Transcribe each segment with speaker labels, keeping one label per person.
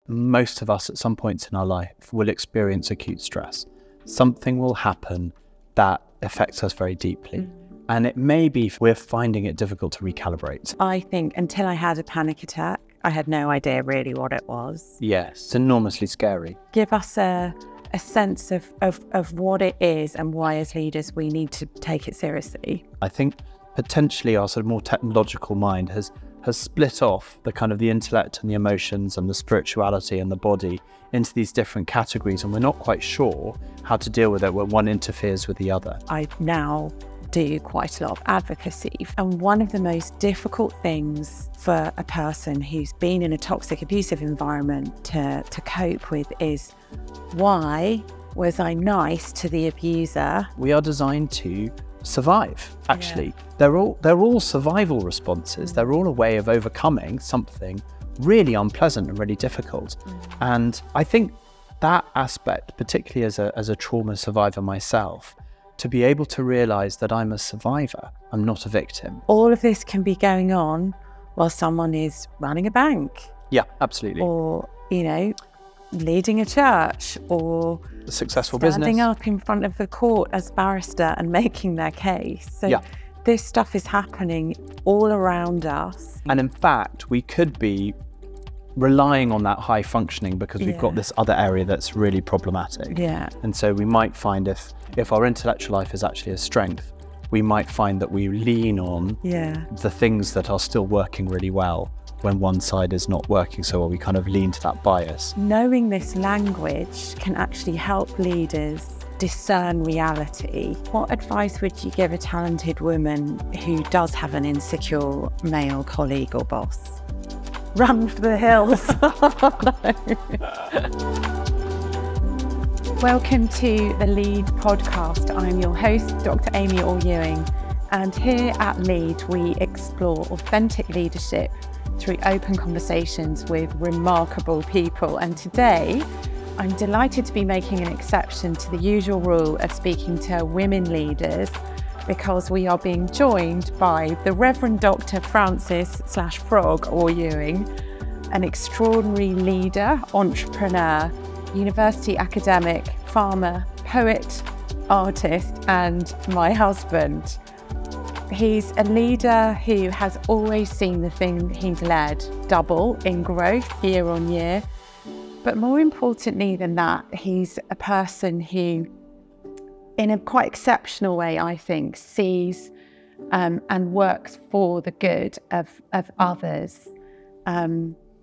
Speaker 1: most of us at some points in our life will experience acute stress. Something will happen that affects us very deeply. And it may be we're finding it difficult to recalibrate.
Speaker 2: I think until I had a panic attack, I had no idea really what it was.
Speaker 1: Yes, it's enormously scary.
Speaker 2: Give us a sense of what it is and why as leaders we need to take it seriously.
Speaker 1: I think potentially our sort of more technological mind has split off the kind of the intellect and the emotions and the spirituality and the body into these different categories, and we're not quite sure how to deal with it when one interferes with the other.
Speaker 2: I now do quite a lot of advocacy, and one of the most difficult things for a person who's been in a toxic, abusive environment to cope with is, why was I nice to the abuser?
Speaker 1: We are designed to survive, actually. They're all survival responses. They're all a way of overcoming something really unpleasant and really difficult. And I think that aspect, particularly as a trauma survivor myself, to be able to realize that I'm a survivor, I'm not a victim.
Speaker 2: All of this can be going on while someone is running a bank.
Speaker 1: Yeah, absolutely.
Speaker 2: Or, you know, leading a church, or
Speaker 1: a successful
Speaker 2: standing
Speaker 1: business,
Speaker 2: up in front of the court as barrister and making their case. So this stuff is happening all around us. And
Speaker 1: in fact, we could be relying on that high functioning because we've got this other area that's really problematic. And so we might find if our intellectual life is actually a strength, we might find that we lean on the things that are still working really well when one side is not working so well. We kind of lean to that bias.
Speaker 2: Knowing this language can actually help leaders discern reality. What advice would you give a talented woman who does have an insecure male colleague or boss? Run for the hills. Welcome to the Lead podcast. I'm your host, Dr. Amy Orr-Ewing, and here at Lead we explore authentic leadership through open conversations with remarkable people. And today I'm delighted to be making an exception to the usual rule of speaking to women leaders, because we are being joined by the Reverend Dr. Francis Frog Orr-Ewing, an extraordinary leader, entrepreneur, university academic, farmer, poet, artist, and my husband. He's a leader who has always seen the thing he's led double in growth year on year. But more importantly than that, he's a person who, in a quite exceptional way, I think, sees and works for the good of others.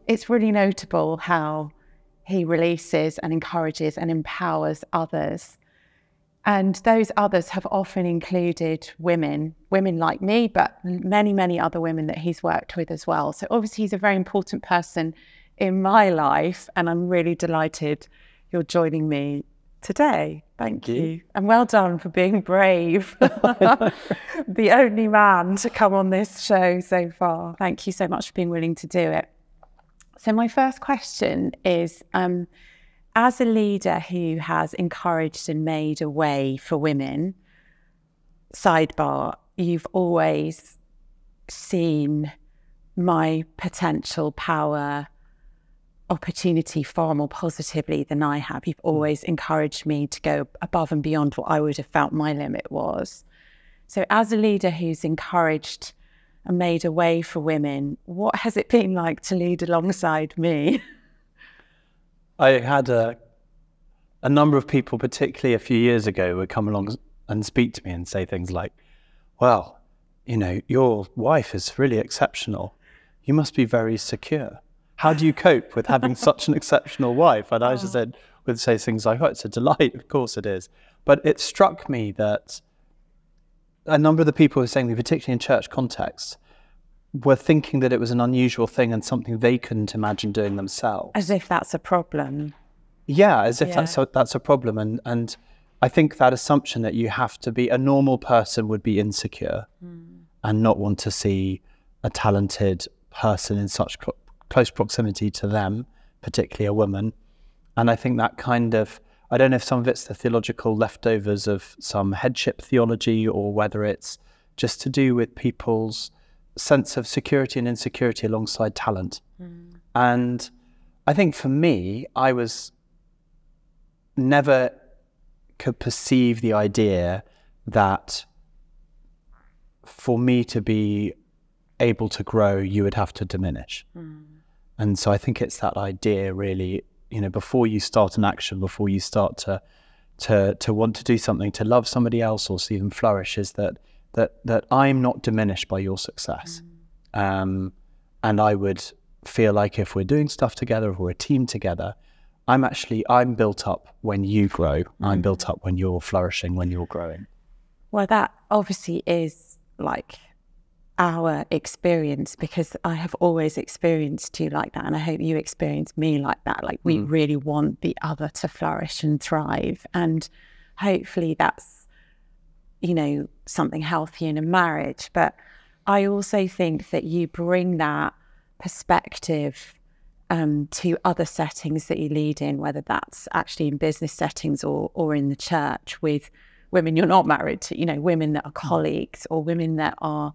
Speaker 2: It's really notable how he releases and encourages and empowers others. And those others have often included women like me, but many, many other women that he's worked with as well. So obviously he's a very important person in my life, and I'm really delighted you're joining me today. Thank you. And well done for being brave. The only man to come on this show so far. Thank you so much for being willing to do it. So my first question is, as a leader who has encouraged and made a way for women, sidebar, you've always seen my potential power, opportunity far more positively than I have. You've always encouraged me to go above and beyond what I would have felt my limit was. So as a leader who's encouraged and made a way for women, what has it been like to lead alongside me?
Speaker 1: I had a number of people, particularly a few years ago, would come along and speak to me and say things like, well, you know, your wife is really exceptional. You must be very secure. How do you cope with having such an exceptional wife? And I just would say things like, oh, it's a delight. Of course it is. But it struck me that a number of the people who were saying, particularly in church contexts, were thinking that it was an unusual thing and something they couldn't imagine doing themselves.
Speaker 2: As if that's a problem.
Speaker 1: Yeah, as if that's a problem. And I think that assumption that you have to be a normal person would be insecure and not want to see a talented person in such close proximity to them, particularly a woman. And I think that kind of, I don't know if some of it's the theological leftovers of some headship theology, or whether it's just to do with people's sense of security and insecurity alongside talent. And I think for me, I was never could perceive the idea that for me to be able to grow, you would have to diminish. And so I think it's that idea really, you know, before you start an action, before you start to want to do something, to love somebody else or see them flourish, is that I'm not diminished by your success. And I would feel like if we're doing stuff together, if we're a team together, I'm built up when you grow. I'm built up when you're flourishing, when you're growing.
Speaker 2: Well, that obviously is like our experience, because I have always experienced you like that, and I hope you experience me like that. Like we really want the other to flourish and thrive, and hopefully that's, you know, something healthy in a marriage. But I also think that you bring that perspective to other settings that you lead in, whether that's actually in business settings or in the church with women you're not married to, you know, women that are colleagues or women that are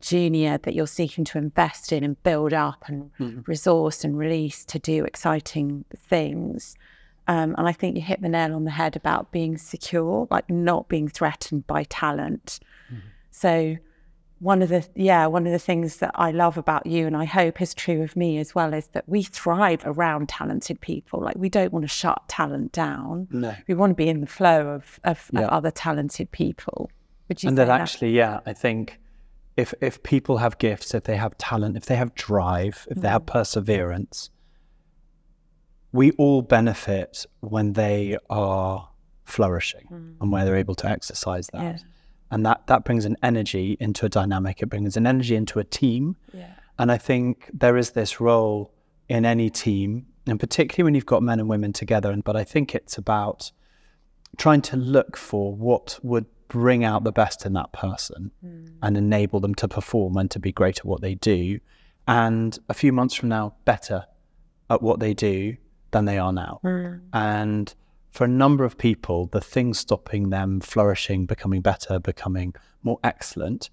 Speaker 2: junior that you're seeking to invest in and build up and resource and release to do exciting things. And I think you hit the nail on the head about being secure, like not being threatened by talent. So one of the things that I love about you, and I hope is true of me as well, is that we thrive around talented people. Like we don't want to shut talent down.
Speaker 1: No.
Speaker 2: We want to be in the flow of other talented people. Would you say
Speaker 1: that? Actually, I think if people have gifts, if they have talent, if they have drive, if they have perseverance, we all benefit when they are flourishing and where they're able to exercise that. Yeah. And that brings an energy into a dynamic. It brings an energy into a team. Yeah. And I think there is this role in any team, and particularly when you've got men and women together. But I think it's about trying to look for what would bring out the best in that person and enable them to perform and to be great at what they do. And a few months from now, better at what they do than they are now. And for a number of people, the thing stopping them flourishing, becoming better, becoming more excellent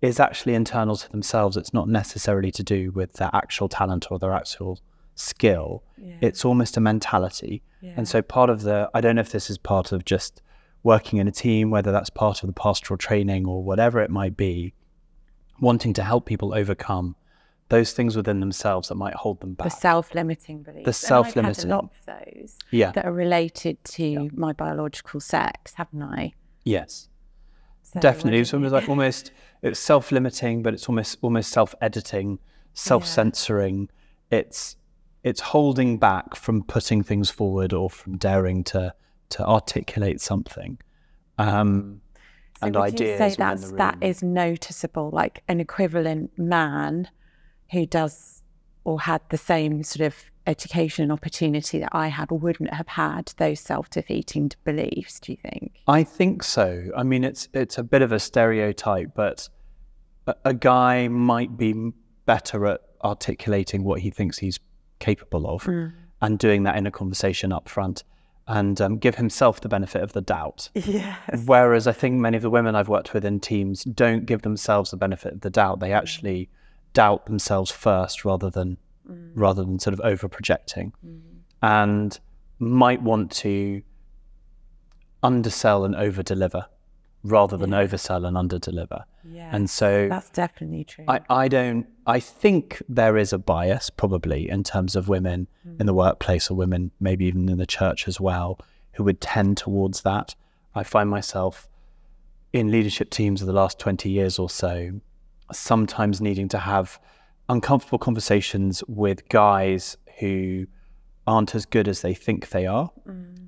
Speaker 1: is actually internal to themselves. It's not necessarily to do with their actual talent or their actual skill. Yeah. It's almost a mentality. Yeah. And so part of I don't know if this is part of just working in a team, whether that's part of the pastoral training or whatever it might be, wanting to help people overcome those things within themselves that might hold them back. The
Speaker 2: self-limiting beliefs.
Speaker 1: The self-limiting.
Speaker 2: And I've had a lot of those that are related to my biological sex, haven't I?
Speaker 1: Yes, so definitely. It's almost like it's self-limiting, but it's almost self-editing, self-censoring. It's holding back from putting things forward or from daring to articulate something. And ideas.
Speaker 2: Would you say that is noticeable, like an equivalent man who does or had the same sort of education and opportunity that I had wouldn't have had those self-defeating beliefs, do you think?
Speaker 1: I think so. I mean, it's a bit of a stereotype, but a guy might be better at articulating what he thinks he's capable of and doing that in a conversation up front and give himself the benefit of the doubt.
Speaker 2: Yes.
Speaker 1: Whereas I think many of the women I've worked with in teams don't give themselves the benefit of the doubt. They actually doubt themselves first rather than sort of over projecting and might want to undersell and over deliver rather than oversell and under deliver.
Speaker 2: Yeah,
Speaker 1: and so
Speaker 2: that's definitely true.
Speaker 1: I think there is a bias probably in terms of women in the workplace or women maybe even in the church as well who would tend towards that. I find myself in leadership teams of the last 20 years or so sometimes needing to have uncomfortable conversations with guys who aren't as good as they think they are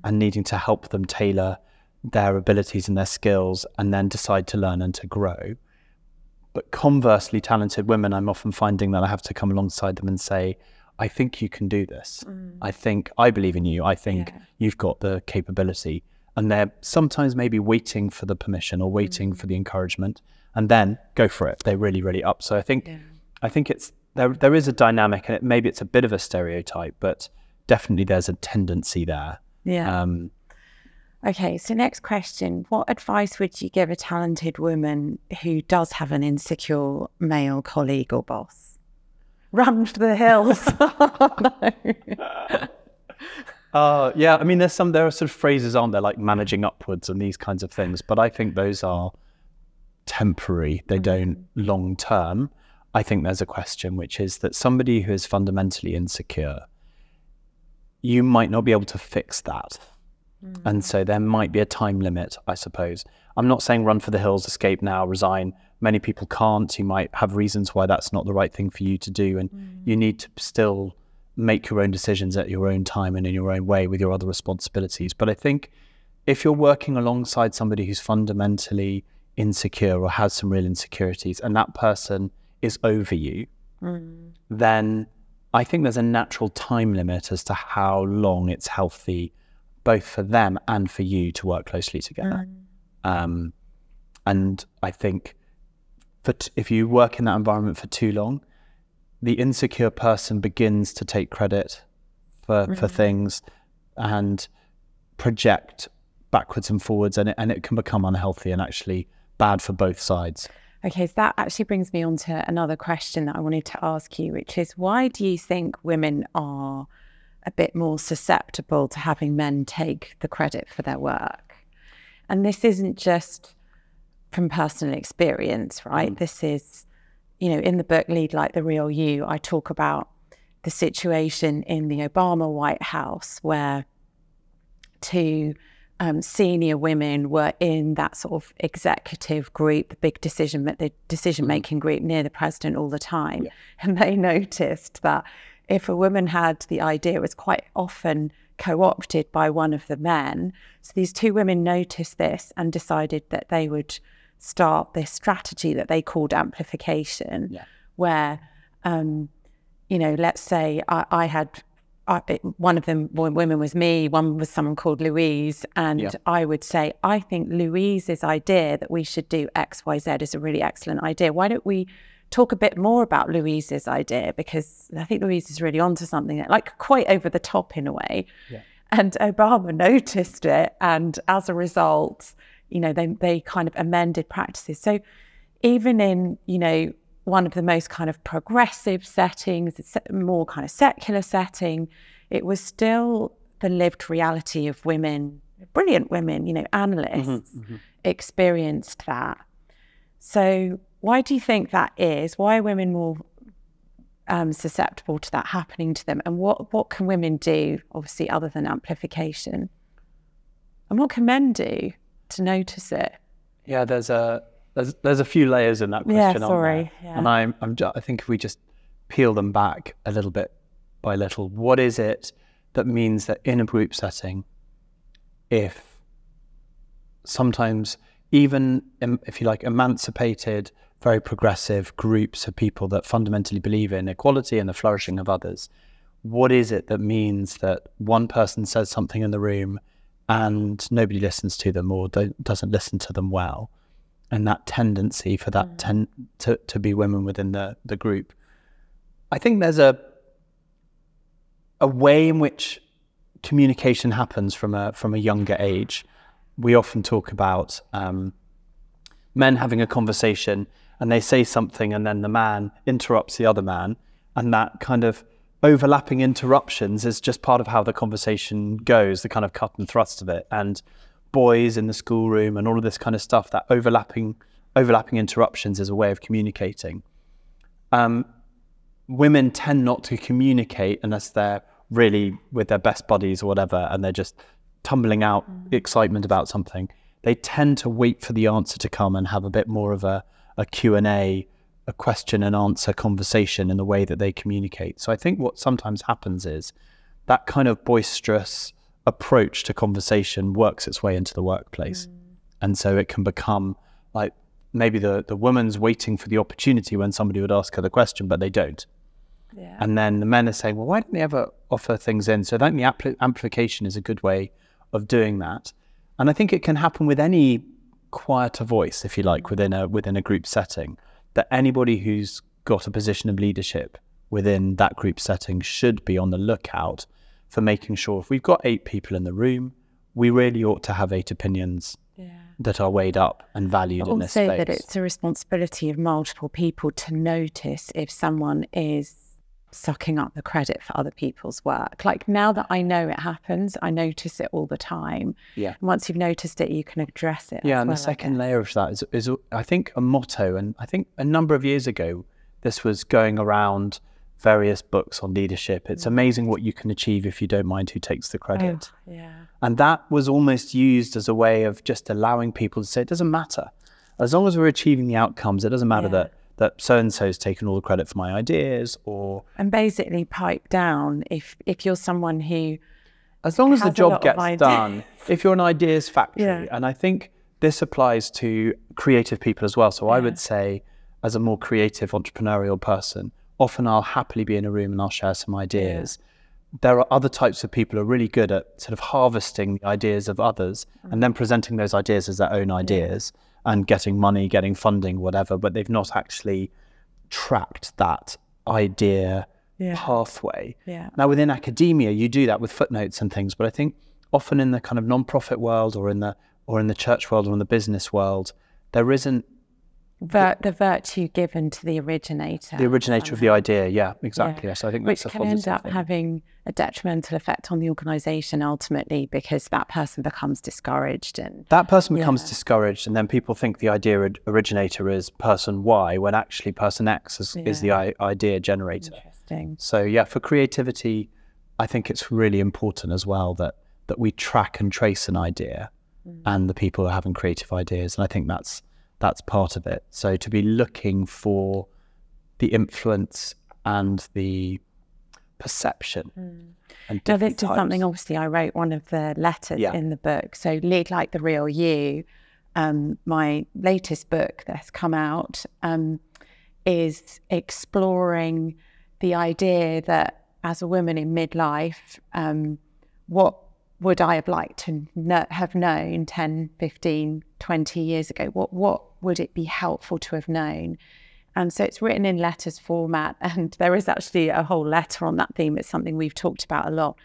Speaker 1: and needing to help them tailor their abilities and their skills and then decide to learn and to grow. But conversely, talented women, I'm often finding that I have to come alongside them and say, I think you can do this. I believe in you. I think you've got the capability. And they're sometimes maybe waiting for the permission or waiting for the encouragement and then go for it. They're really, really up. So I think it's there is a dynamic, and maybe it's a bit of a stereotype, but definitely there's a tendency there.
Speaker 2: Yeah. Okay, so next question. What advice would you give a talented woman who does have an insecure male colleague or boss? run for the hills.
Speaker 1: Yeah, I mean, there are sort of phrases, aren't there, like managing upwards and these kinds of things, but I think those are temporary. They don't long term. I think there's a question, which is that somebody who is fundamentally insecure, you might not be able to fix that. And so there might be a time limit, I suppose. I'm not saying run for the hills, escape now, resign. Many people can't. You might have reasons why that's not the right thing for you to do. And you need to still make your own decisions at your own time and in your own way with your other responsibilities. But I think if you're working alongside somebody who's fundamentally insecure or has some real insecurities, and that person is over you, then I think there's a natural time limit as to how long it's healthy both for them and for you to work closely together. And I think if you work in that environment for too long, the insecure person begins to take credit for things and project backwards and forwards, and it can become unhealthy and actually bad for both sides.
Speaker 2: Okay, so that actually brings me on to another question that I wanted to ask you, which is, why do you think women are a bit more susceptible to having men take the credit for their work? And this isn't just from personal experience, right? This is, in the book Lead Like the Real You, I talk about the situation in the Obama White House where two senior women were in that sort of executive group, the big decision-making group near the president all the time. Yeah. And they noticed that if a woman had the idea, it was quite often co-opted by one of the men. So these two women noticed this and decided that they would start this strategy that they called amplification, where, let's say one of them, women was me, one was someone called Louise, and I would say, I think Louise's idea that we should do X, Y, Z is a really excellent idea. Why don't we talk a bit more about Louise's idea, because I think Louise is really onto something, like quite over the top in a way. Yeah. And Obama noticed it, and as a result, they kind of amended practices. So even in, one of the most kind of progressive settings, more kind of secular setting, it was still the lived reality of women, brilliant women, analysts experienced that. So why do you think that is? Why are women more susceptible to that happening to them? And what can women do, obviously, other than amplification? And what can men do to notice it?
Speaker 1: Yeah, there's a few layers in that question.
Speaker 2: Yeah, sorry. Yeah.
Speaker 1: And I think if we just peel them back a little bit by little, what is it that means that in a group setting, if sometimes even, if you like, emancipated, very progressive groups of people that fundamentally believe in equality and the flourishing of others, what is it that means that one person says something in the room and nobody listens to them or doesn't listen to them well? And that tendency for that to be women within the group. I think there's a way in which communication happens from a younger age. We often talk about men having a conversation and they say something and then the man interrupts the other man, and that kind of overlapping interruptions is just part of how the conversation goes, the kind of cut and thrust of it. And boys in the schoolroom and all of this kind of stuff, that overlapping interruptions is a way of communicating. Women tend not to communicate unless they're really with their best buddies or whatever, and they're just tumbling out excitement about something. They tend to wait for the answer to come and have a bit more of a Q&A, a question and answer conversation in the way that they communicate. So I think what sometimes happens is that kind of boisterous approach to conversation works its way into the workplace. And so it can become like maybe the woman's waiting for the opportunity when somebody would ask her the question, but they don't. Yeah. And then the men are saying, well, why don't they ever offer things in? So I think the amplification is a good way of doing that. And I think it can happen with any quieter voice, if you like, within a group setting, that anybody who's got a position of leadership within that group setting should be on the lookout for making sure if we've got 8 people in the room, we really ought to have 8 opinions that are weighed up and valued in this space.
Speaker 2: Also that it's a responsibility of multiple people to notice if someone is sucking up the credit for other people's work. Like, now that I know it happens, I notice it all the time.
Speaker 1: Yeah.
Speaker 2: And once you've noticed it, you can address it.
Speaker 1: Yeah, and the second layer of that is I think a motto, and I think a number of years ago, this was going around various books on leadership. It's amazing what you can achieve if you don't mind who takes the credit.
Speaker 2: Oh, yeah.
Speaker 1: And that was almost used as a way of just allowing people to say, it doesn't matter. As long as we're achieving the outcomes, it doesn't matter that so-and-so's taken all the credit for my ideas, or...
Speaker 2: And basically pipe down if you're someone who...
Speaker 1: As long as the job gets done, if you're an ideas factory, and I think this applies to creative people as well. So I would say, as a more creative entrepreneurial person, often I'll happily be in a room and I'll share some ideas. There are other types of people who are really good at sort of harvesting the ideas of others and then presenting those ideas as their own ideas. And getting money, getting funding, whatever, but they've not actually tracked that idea pathway. Now, within academia, you do that with footnotes and things, but I think often in the kind of non-profit world or in the church world or in the business world, there isn't
Speaker 2: the virtue given to the originator.
Speaker 1: The originator of the idea, yeah, exactly. Yes, I think that's
Speaker 2: which can end up having a detrimental effect on the organisation ultimately, because that person becomes discouraged. And
Speaker 1: that person becomes discouraged, and then people think the idea originator is person Y, when actually person X is the idea generator.
Speaker 2: Interesting.
Speaker 1: So yeah, for creativity, I think it's really important as well that we track and trace an idea and the people who are having creative ideas. And I think that's part of it. So to be looking for the influence and the perception. And
Speaker 2: now, this is something, obviously, I wrote one of the letters in the book. So Lead Like the Real You, my latest book that's come out, is exploring the idea that as a woman in midlife, what would I have liked to have known 10, 15, 20 years ago? What would it be helpful to have known? And so it's written in letters format, and there is actually a whole letter on that theme. It's something we've talked about a lot.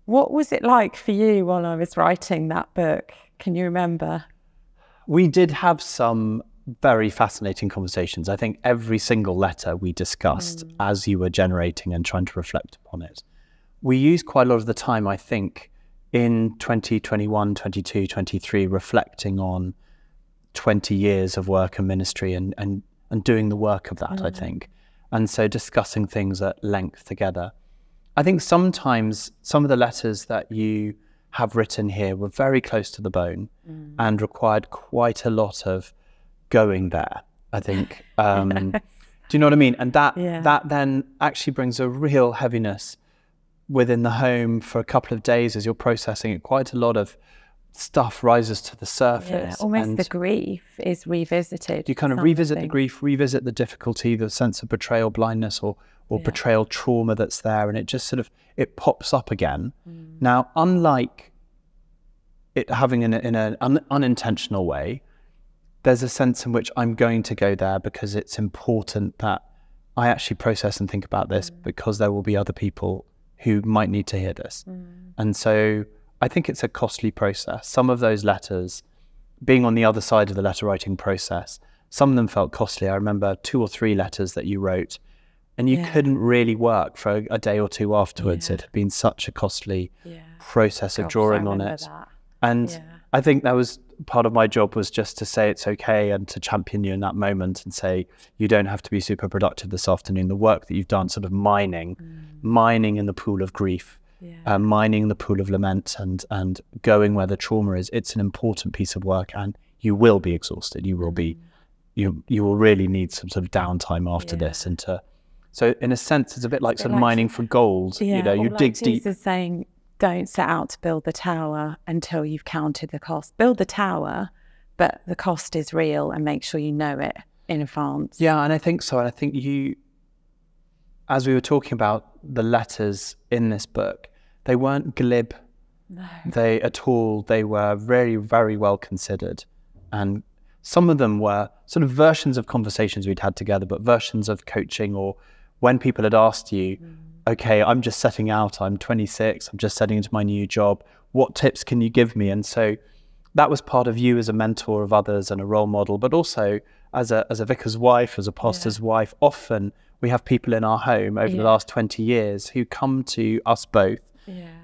Speaker 2: What was it like for you while I was writing that book? Can you remember?
Speaker 1: We did have some very fascinating conversations. I think every single letter we discussed as you were generating and trying to reflect upon it. We used quite a lot of the time, I think, in 2021, 22, 23, reflecting on 20 years of work and ministry and doing the work of that, I think. And so discussing things at length together. I think sometimes some of the letters that you have written here were very close to the bone and required quite a lot of going there, I think. Do you know what I mean? And that then actually brings a real heaviness within the home for a couple of days as you're processing it. Quite a lot of stuff rises to the surface.
Speaker 2: Almost the grief is revisited.
Speaker 1: You kind of revisit the grief, revisit the difficulty, the sense of betrayal, blindness, or betrayal trauma that's there, and it just sort of, it pops up again. Now, unlike it having in an unintentional way, there's a sense in which I'm going to go there because it's important that I actually process and think about this because there will be other people who might need to hear this. And so I think it's a costly process. Some of those letters, being on the other side of the letter writing process, some of them felt costly. I remember 2 or 3 letters that you wrote and you couldn't really work for a day or two afterwards. It had been such a costly process of drawing on it. And I think that was part of my job, was just to say it's okay and to champion you in that moment and say, you don't have to be super productive this afternoon. The work that you've done, sort of mining in the pool of grief, mining the pool of lament and going where the trauma is, it's an important piece of work, and you will be exhausted. You will be, you will really need some sort of downtime after this. And so in a sense, it's a bit like sort of mining for gold. You know, you dig deep.
Speaker 2: Jesus is saying, don't set out to build the tower until you've counted the cost. Build the tower, but the cost is real, and make sure you know it in advance. Yeah,
Speaker 1: and I think so. And I think you, as we were talking about the letters in this book, they weren't glib at all. They were very, very well considered. And some of them were sort of versions of conversations we'd had together, but versions of coaching, or when people had asked you, okay, I'm just setting out, I'm 26, I'm just setting into my new job, what tips can you give me? And so that was part of you as a mentor of others and a role model, but also as a vicar's wife, as a pastor's wife. Often we have people in our home over the last 20 years who come to us both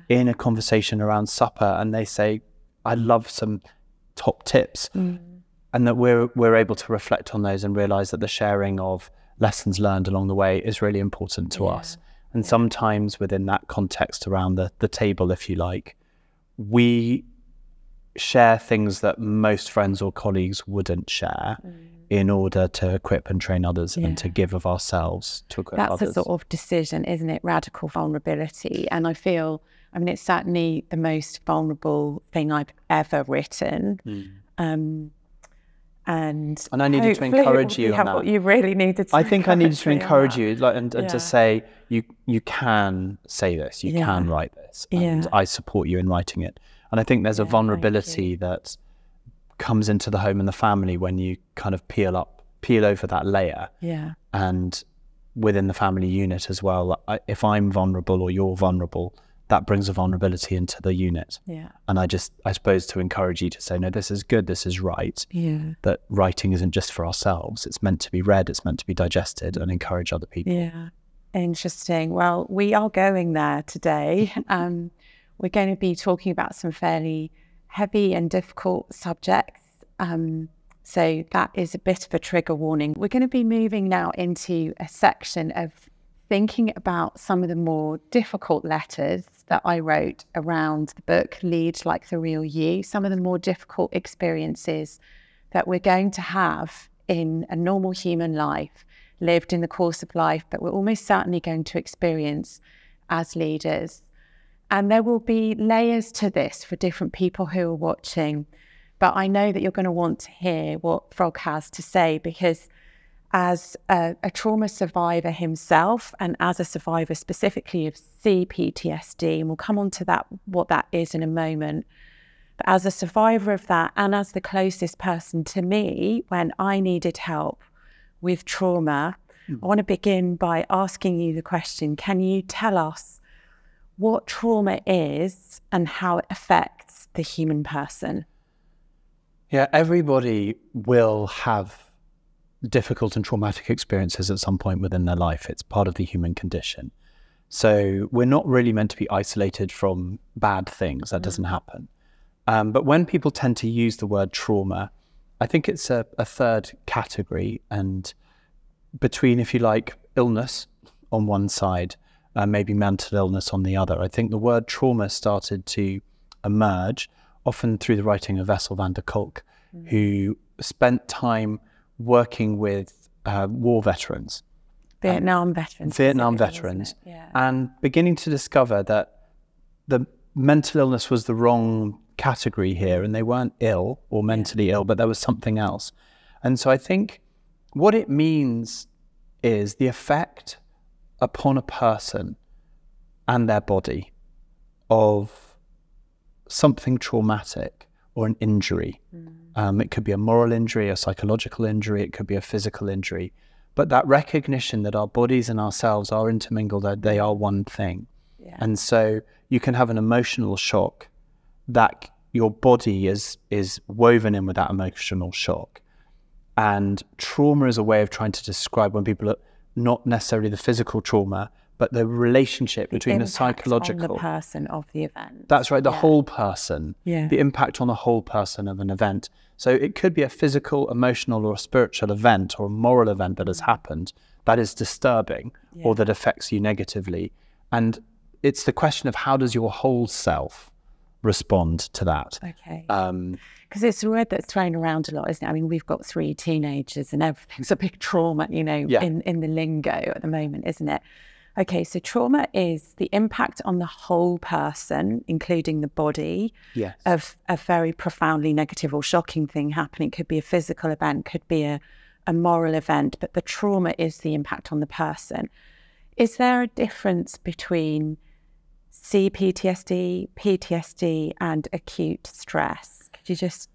Speaker 1: in a conversation around supper, and they say, I love some top tips. And that we're able to reflect on those and realize that the sharing of lessons learned along the way is really important to us. And sometimes within that context around the table, if you like, we share things that most friends or colleagues wouldn't share in order to equip and train others and to give of ourselves to equip others.
Speaker 2: That's a sort of decision, isn't it? Radical vulnerability. And I feel, I mean, it's certainly the most vulnerable thing I've ever written. And
Speaker 1: I needed to encourage you on that.
Speaker 2: What you really needed to
Speaker 1: I think I needed to encourage you and to say, you can say this, you can write this, and I support you in writing it. And I think there's a vulnerability that comes into the home and the family when you kind of peel over that layer. And within the family unit as well, if I'm vulnerable or you're vulnerable, that brings a vulnerability into the unit. And I suppose to encourage you to say, no, this is good, this is right. That writing isn't just for ourselves. It's meant to be read, it's meant to be digested and encourage other people.
Speaker 2: Interesting. Well, we are going there today. We're going to be talking about some fairly heavy and difficult subjects. So that is a bit of a trigger warning. We're going to be moving now into a section of thinking about some of the more difficult letters that I wrote around the book, Lead Like the Real You, some of the more difficult experiences that we're going to have in a normal human life, lived in the course of life, but we're almost certainly going to experience as leaders. And there will be layers to this for different people who are watching, but I know that you're going to want to hear what Frog has to say, because as a trauma survivor himself and as a survivor specifically of CPTSD, and we'll come on to that, what that is in a moment, but as a survivor of that and as the closest person to me when I needed help with trauma, I want to begin by asking you the question, can you tell us what trauma is and how it affects the human person?
Speaker 1: Yeah, everybody will have difficult and traumatic experiences at some point within their life. It's part of the human condition. So we're not really meant to be isolated from bad things. That doesn't happen. But when people tend to use the word trauma, I think it's a third category, and between, if you like, illness on one side, maybe mental illness on the other. I think the word trauma started to emerge often through the writing of Wessel van der Kolk, who spent time working with war veterans.
Speaker 2: Vietnam veterans.
Speaker 1: And beginning to discover that the mental illness was the wrong category here, and they weren't ill or mentally ill, but there was something else. And so I think what it means is the effect upon a person and their body of something traumatic or an injury. It could be a moral injury, a psychological injury, it could be a physical injury. But that recognition that our bodies and ourselves are intermingled, that they are one thing. And so you can have an emotional shock that your body is woven in with that emotional shock. And trauma is a way of trying to describe when people are not necessarily the physical trauma, but the relationship between the psychological.
Speaker 2: On the person of the event.
Speaker 1: That's right, the whole person. The impact on the whole person of an event. So it could be a physical, emotional, or a spiritual event or a moral event that has happened that is disturbing or that affects you negatively. And it's the question of how does your whole self respond to that?
Speaker 2: Because it's a word that's thrown around a lot, isn't it? I mean, we've got 3 teenagers and everything's a big trauma, you know, in the lingo at the moment, isn't it? Okay, so trauma is the impact on the whole person, including the body, of a very profoundly negative or shocking thing happening. It could be a physical event, could be a moral event, but the trauma is the impact on the person. Is there a difference between CPTSD, PTSD, and acute stress? Could you just...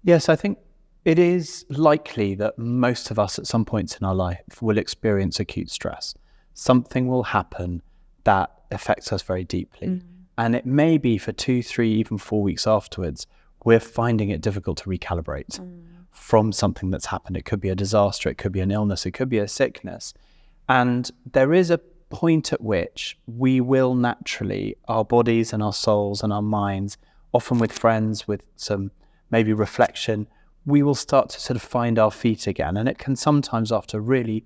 Speaker 1: Yes, I think it is likely that most of us at some points in our life will experience acute stress. Something will happen that affects us very deeply. And it may be for 2, 3, even 4 weeks afterwards we're finding it difficult to recalibrate from something that's happened. It could be a disaster, it could be an illness, it could be a sickness. And there is a point at which we will naturally, our bodies and our souls and our minds, often with friends, with some maybe reflection, we will start to sort of find our feet again. And it can sometimes, after a really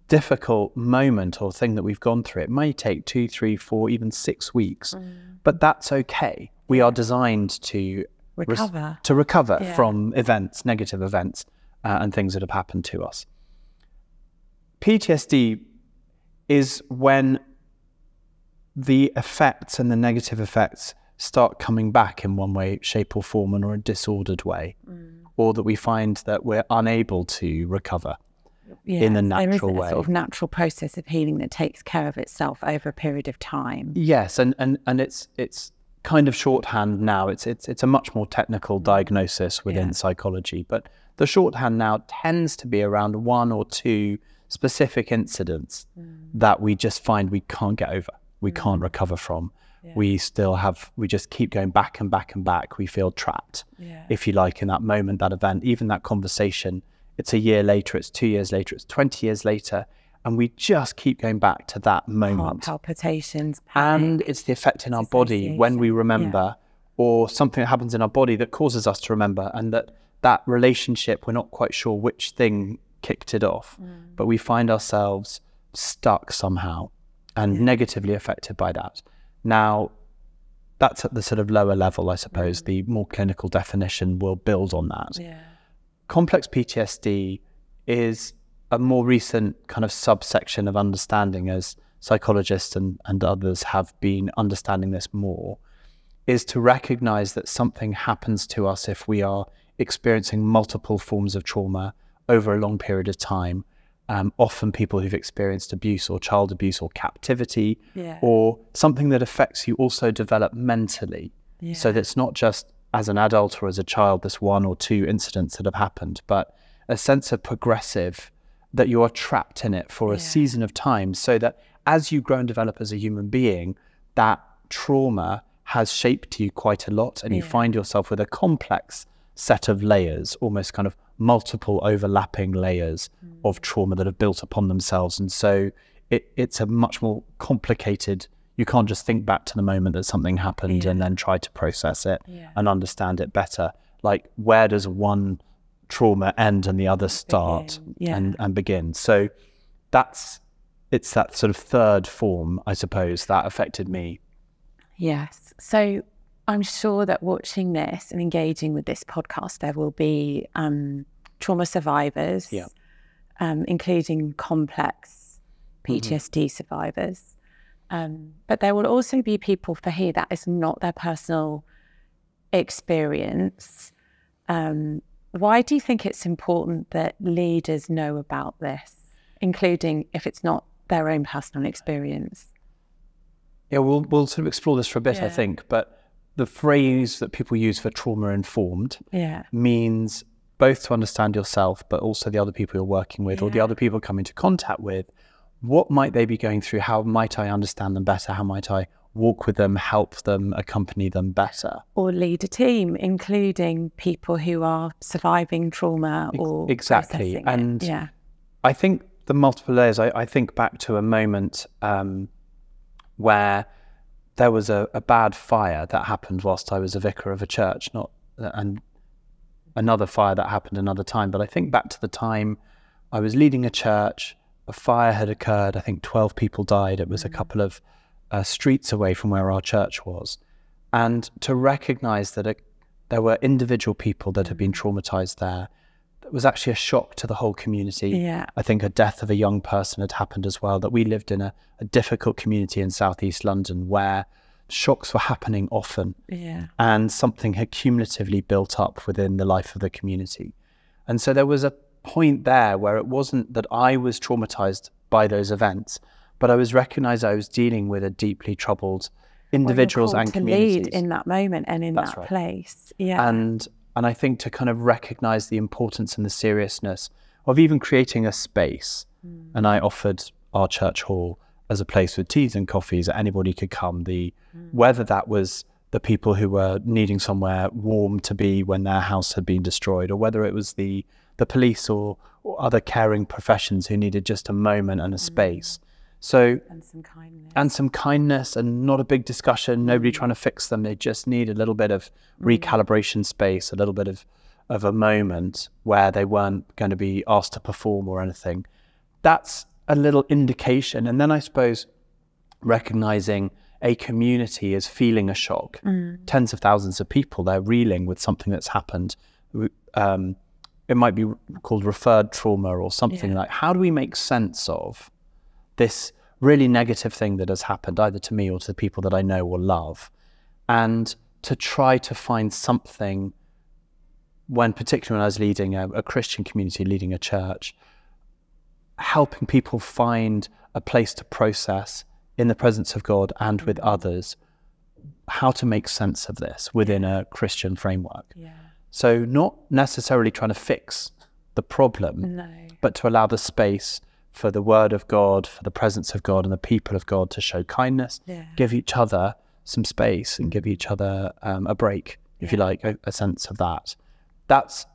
Speaker 1: difficult moment or thing that we've gone through, it may take 2, 3, 4, even 6 weeks, but that's okay. We are designed to recover from events, negative events, and things that have happened to us. PTSD is when the effects and the negative effects start coming back in one way, shape or form, or a disordered way, or that we find that we're unable to recover in a natural way.
Speaker 2: There is a sort of natural process of healing that takes care of itself over a period of time.
Speaker 1: Yes, and it's kind of shorthand now. It's a much more technical diagnosis within psychology, but the shorthand now tends to be around 1 or 2 specific incidents that we just find we can't get over, we can't recover from. We just keep going back and back and back. We feel trapped, if you like, in that moment, that event, even that conversation. It's a year later, it's 2 years later, it's 20 years later, and we just keep going back to that moment.
Speaker 2: Heart palpitations, panic,
Speaker 1: and it's the effect in our body when we remember, or something that happens in our body that causes us to remember, and that relationship, we're not quite sure which thing kicked it off, but we find ourselves stuck somehow and negatively affected by that. Now, that's at the sort of lower level, I suppose. The more clinical definition will build on that. Complex PTSD is a more recent kind of subsection of understanding, as psychologists and others have been understanding this more, is to recognize that something happens to us if we are experiencing multiple forms of trauma over a long period of time. Often people who've experienced abuse or child abuse or captivity, or something that affects you also develop mentally. So that it's not just as an adult or as a child, this 1 or 2 incidents that have happened, but a sense of progressive, that you are trapped in it for a season of time, so that as you grow and develop as a human being, that trauma has shaped you quite a lot, and you find yourself with a complex set of layers, almost kind of multiple overlapping layers of trauma that have built upon themselves. And so it's a much more complicated, you can't just think back to the moment that something happened and then try to process it and understand it better. Like, where does one trauma end and the other start and begin? So it's that sort of third form, I suppose, that affected me.
Speaker 2: Yes. So I'm sure that watching this and engaging with this podcast, there will be trauma survivors, including complex PTSD survivors. But there will also be people for whom that is not their personal experience. Why do you think it's important that leaders know about this, including if it's not their own personal experience?
Speaker 1: Yeah, we'll sort of explore this for a bit, I think, but the phrase that people use for trauma-informed means both to understand yourself, but also the other people you're working with or the other people coming into contact with. What might they be going through? How might I understand them better? How might I walk with them, help them, accompany them better?
Speaker 2: Or lead a team, including people who are surviving trauma or
Speaker 1: exactly. And I think the multiple layers, I think back to a moment where there was a bad fire that happened whilst I was a vicar of a church, and another fire that happened another time. But I think back to the time I was leading a church, a fire had occurred, I think 12 people died. It was a couple of streets away from where our church was. And to recognize that there were individual people that had been traumatized there, that was actually a shock to the whole community. I think a death of a young person had happened as well, that we lived in a difficult community in southeast London where shocks were happening often and something had cumulatively built up within the life of the community. And so there was a point there where it wasn't that I was traumatized by those events, but I was recognized I was dealing with a deeply troubled individuals and communities.
Speaker 2: To lead in that moment and in that place.
Speaker 1: And I think to kind of recognize the importance and the seriousness of even creating a space. And I offered our church hall as a place with teas and coffees that anybody could come. Whether that was the people who were needing somewhere warm to be when their house had been destroyed, or whether it was the police or other caring professions who needed just a moment and a space. So and some kindness and not a big discussion, nobody trying to fix them. They just need a little bit of recalibration space, a little bit of a moment where they weren't going to be asked to perform or anything. That's a little indication. And then I suppose recognizing a community is feeling a shock. Tens of thousands of people, they're reeling with something that's happened. It might be called referred trauma or something like, how do we make sense of this really negative thing that has happened either to me or to the people that I know or love, and to try to find something particularly when I was leading a Christian community, leading a church, helping people find a place to process in the presence of God and with others, how to make sense of this within a Christian framework. So not necessarily trying to fix the problem, but to allow the space for the word of God, for the presence of God and the people of God to show kindness, give each other some space and give each other a break, if you like, a sense of that. That's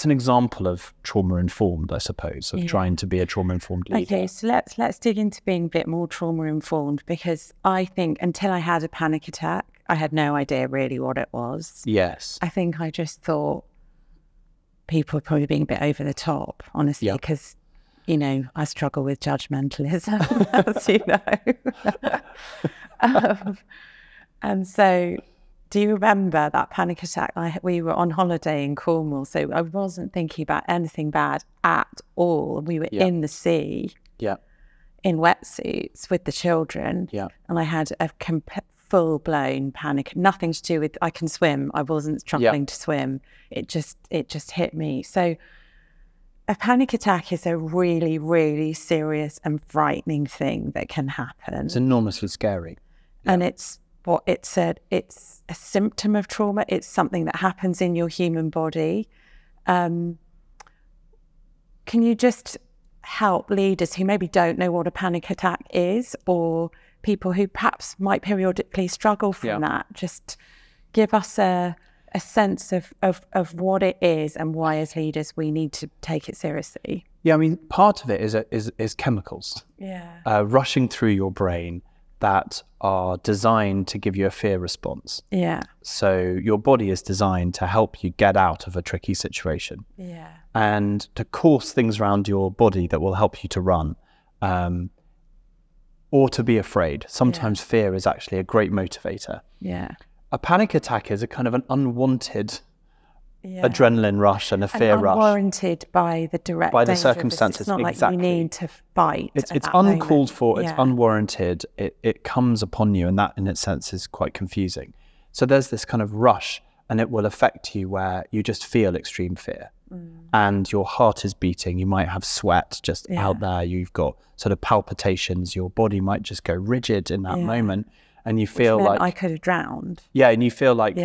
Speaker 1: an example of trauma-informed, I suppose, of trying to be a trauma-informed leader.
Speaker 2: Okay, so let's dig into being a bit more trauma-informed, because I think until I had a panic attack, I had no idea really what it was.
Speaker 1: Yes.
Speaker 2: I think I just thought people were probably being a bit over the top, honestly, because, you know, I struggle with judgmentalism, as you know. And so, do you remember that panic attack? We were on holiday in Cornwall, so I wasn't thinking about anything bad at all. We were in the sea, in wetsuits with the children, and I had a full-blown panic. Nothing to do with I can swim. I wasn't struggling to swim. It just hit me. So a panic attack is a really, really serious and frightening thing that can happen.
Speaker 1: It's enormously scary,
Speaker 2: and it's a symptom of trauma. It's something that happens in your human body. Can you just help leaders who maybe don't know what a panic attack is, or people who perhaps might periodically struggle from that, just give us a sense of what it is and why as leaders we need to take it seriously?
Speaker 1: Yeah, I mean, part of it is chemicals rushing through your brain that are designed to give you a fear response. So your body is designed to help you get out of a tricky situation. And to course things around your body that will help you to run, or to be afraid. Sometimes fear is actually a great motivator. A panic attack is a kind of an unwanted adrenaline rush and a fear rush.
Speaker 2: Unwarranted by the direct
Speaker 1: by the
Speaker 2: danger
Speaker 1: circumstances.
Speaker 2: It's not
Speaker 1: exactly.
Speaker 2: like you need to fight.
Speaker 1: It's uncalled for, it's
Speaker 2: Yeah.
Speaker 1: unwarranted, it comes upon you, and that in its sense is quite confusing. So there's this kind of rush, and it will affect you where you just feel extreme fear. And your heart is beating, you might have sweat just out there, you've got sort of palpitations, your body might just go rigid in that moment, and you feel like
Speaker 2: I could have drowned.
Speaker 1: Yeah, and you feel like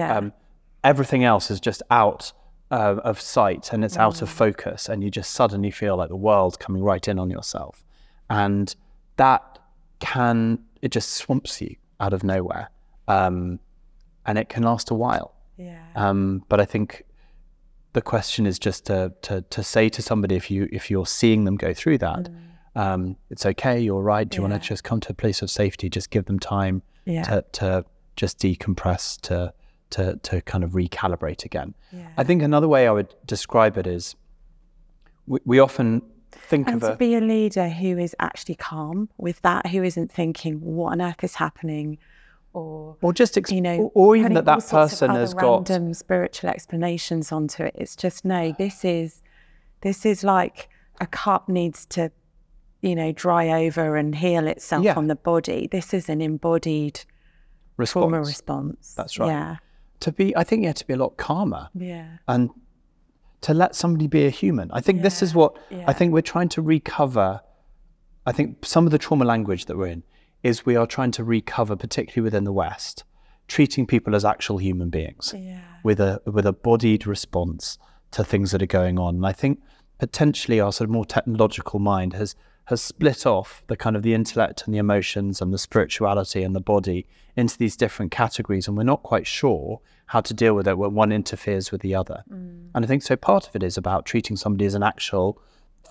Speaker 1: everything else is just out of sight, and it's out of focus, and you just suddenly feel like the world's coming right in on yourself. And that it just swamps you out of nowhere. And it can last a while. But I think the question is just to say to somebody, if you're seeing them go through that, it's okay, you're right, do you want to just come to a place of safety, just give them time to just decompress, to kind of recalibrate again. I think another way I would describe it is we often think
Speaker 2: and to be a leader who is actually calm with that, who isn't thinking what on earth is happening, or just
Speaker 1: or even that person has got
Speaker 2: random spiritual explanations onto it. It's just, no, this is like a cup needs to dry over and heal itself on the body. This is an embodied trauma response.
Speaker 1: That's right. To be a lot calmer. And to let somebody be a human. I think this is what I think we're trying to recover. I think some of the trauma language that we're in is we are trying to recover, particularly within the West, treating people as actual human beings with a bodied response to things that are going on. And I think potentially our sort of more technological mind has has split off the kind of the intellect and the emotions and the spirituality and the body into these different categories, and we're not quite sure how to deal with it when one interferes with the other. And I think so part of it is about treating somebody as an actual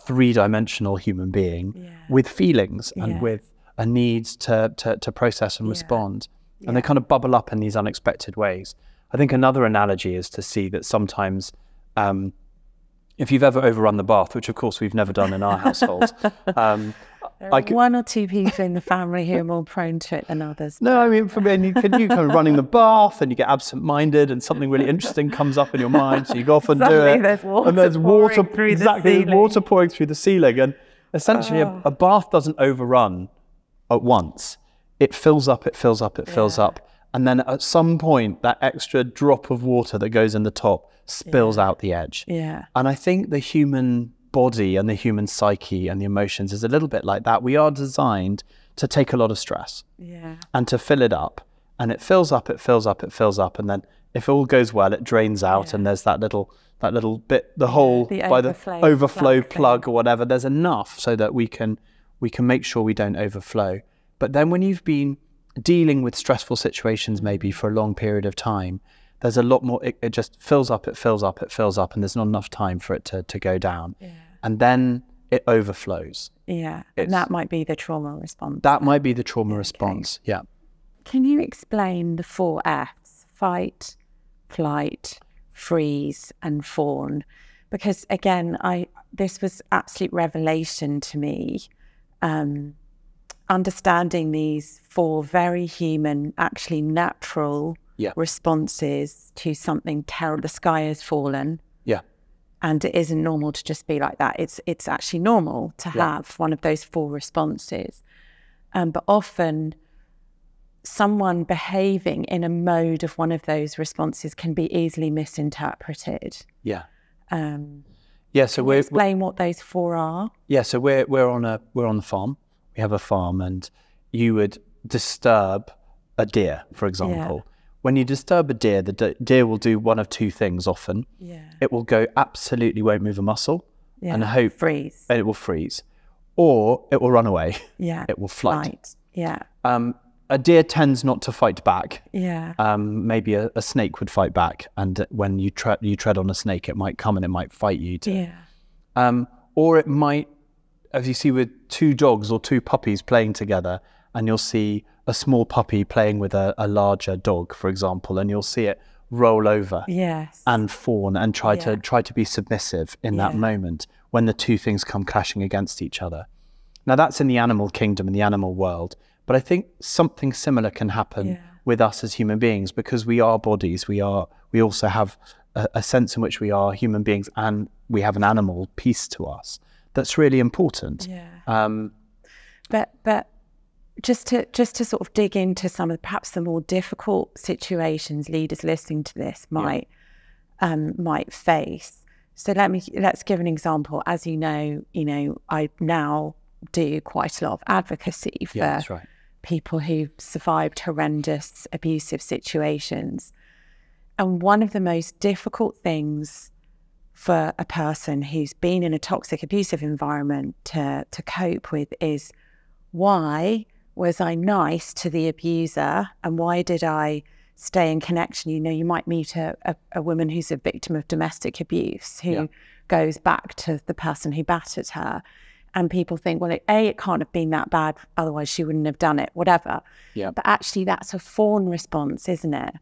Speaker 1: three-dimensional human being with feelings and with a need to process and respond. And they kind of bubble up in these unexpected ways. I think another analogy is to see that sometimes if you've ever overrun the bath, which of course we've never done in our household.
Speaker 2: There are one or two people in the family who are more prone to it than others.
Speaker 1: No, I mean, for me, you kind of running the bath and you get absent-minded and something really interesting comes up in your mind, so you go off and do it.
Speaker 2: There's water pouring through the ceiling.
Speaker 1: Water pouring through the ceiling. And essentially a bath doesn't overrun at once. It fills up, it fills up, it fills up. And then at some point, that extra drop of water that goes in the top spills out the edge. And I think the human body and the human psyche and the emotions is a little bit like that. We are designed to take a lot of stress and to fill it up. And it fills up, it fills up, it fills up. And then if all goes well, it drains out and there's that little bit, the hole by the overflow plug or whatever. There's enough so that we can make sure we don't overflow. But then when you've been dealing with stressful situations maybe for a long period of time, there's a lot more, it just fills up, it fills up, it fills up, and there's not enough time for it to go down. And then it overflows.
Speaker 2: And that might be the trauma response.
Speaker 1: That might be the trauma response,
Speaker 2: Can you explain the 4 Fs, fight, flight, freeze, and fawn? Because again, this was absolute revelation to me, understanding these 4 very human, actually natural responses to something terrible. The sky has fallen. And it isn't normal to just be like that. It's actually normal to have one of those 4 responses. But often someone behaving in a mode of one of those responses can be easily misinterpreted.
Speaker 1: So
Speaker 2: can you explain what those 4 are?
Speaker 1: So we're on the farm. We have a farm, and you would disturb a deer, for example. When you disturb a deer, the deer will do one of 2 things often. It will go absolutely won't move a muscle and hope
Speaker 2: freeze.
Speaker 1: And it will freeze, or it will run away. It will flight. A deer tends not to fight back. Maybe a snake would fight back, and when you tread on a snake, it might come and it might fight you. Or it might, as you see with 2 dogs or 2 puppies playing together, and you'll see a small puppy playing with a larger dog, for example, and you'll see it roll over and fawn and try to be submissive in that moment when the 2 things come clashing against each other. Now that's in the animal kingdom, in the animal world, but I think something similar can happen with us as human beings, because we are bodies. We also have a sense in which we are human beings, and we have an animal piece to us that's really important.
Speaker 2: But just to sort of dig into some of perhaps the more difficult situations leaders listening to this might face. So let's give an example. As you know, I now do quite a lot of advocacy for people who've survived horrendous abusive situations. And one of the most difficult things for a person who's been in a toxic abusive environment to cope with is, why was I nice to the abuser, and why did I stay in connection? You might meet a woman who's a victim of domestic abuse who goes back to the person who battered her, and people think, well, it can't have been that bad, otherwise she wouldn't have done it, whatever. But actually that's a fawn response, isn't it?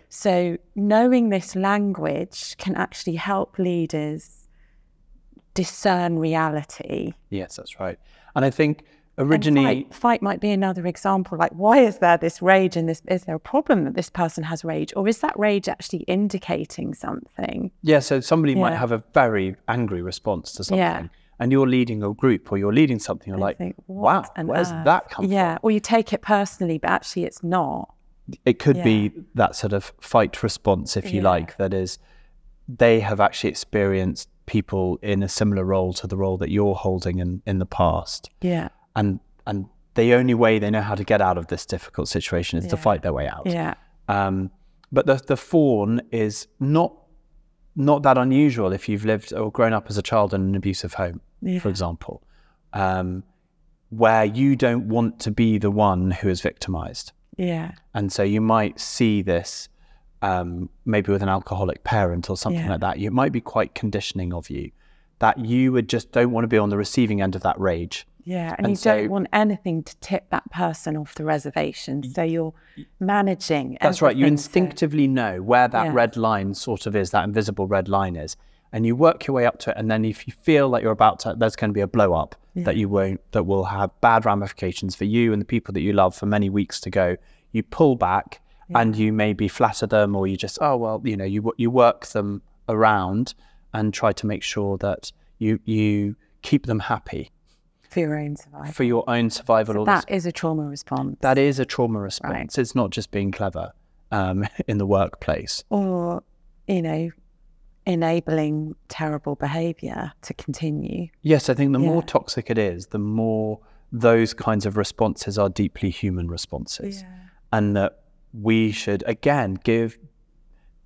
Speaker 2: So knowing this language can actually help leaders discern reality.
Speaker 1: Yes, that's right. And I think originally
Speaker 2: fight might be another example. Like, why is there this rage, and is there a problem that this person has rage, or is that rage actually indicating something?
Speaker 1: So somebody might have a very angry response to something, and you're leading a group or you're leading something, you're like, wow, where's that come from?
Speaker 2: Or you take it personally, but actually it's not.
Speaker 1: It could be that sort of fight response, if you like, that is, they have actually experienced people in a similar role to the role that you're holding in the past. And the only way they know how to get out of this difficult situation is to fight their way out. But the fawn is not that unusual if you've lived or grown up as a child in an abusive home, for example, where you don't want to be the one who is victimized.
Speaker 2: Yeah.
Speaker 1: And so you might see this maybe with an alcoholic parent or something like that. It might be quite conditioning of you, that you would just don't want to be on the receiving end of that rage.
Speaker 2: Yeah, and you don't want anything to tip that person off the reservation. So you're managing.
Speaker 1: That's right. You instinctively know where that red line sort of is, that invisible red line is. And you work your way up to it. And then if you feel like you're about to, there's going to be a blow up that will have bad ramifications for you and the people that you love for many weeks to go, you pull back and you maybe flatter them, or you just, you work them around and try to make sure that you keep them happy.
Speaker 2: For your own survival.
Speaker 1: For your own survival.
Speaker 2: So that is a trauma response.
Speaker 1: That is a trauma response. Right. It's not just being clever in the workplace.
Speaker 2: Or, enabling terrible behaviour to continue.
Speaker 1: Yes, I think the more toxic it is, the more those kinds of responses are deeply human responses. Yeah. And that we should, again, give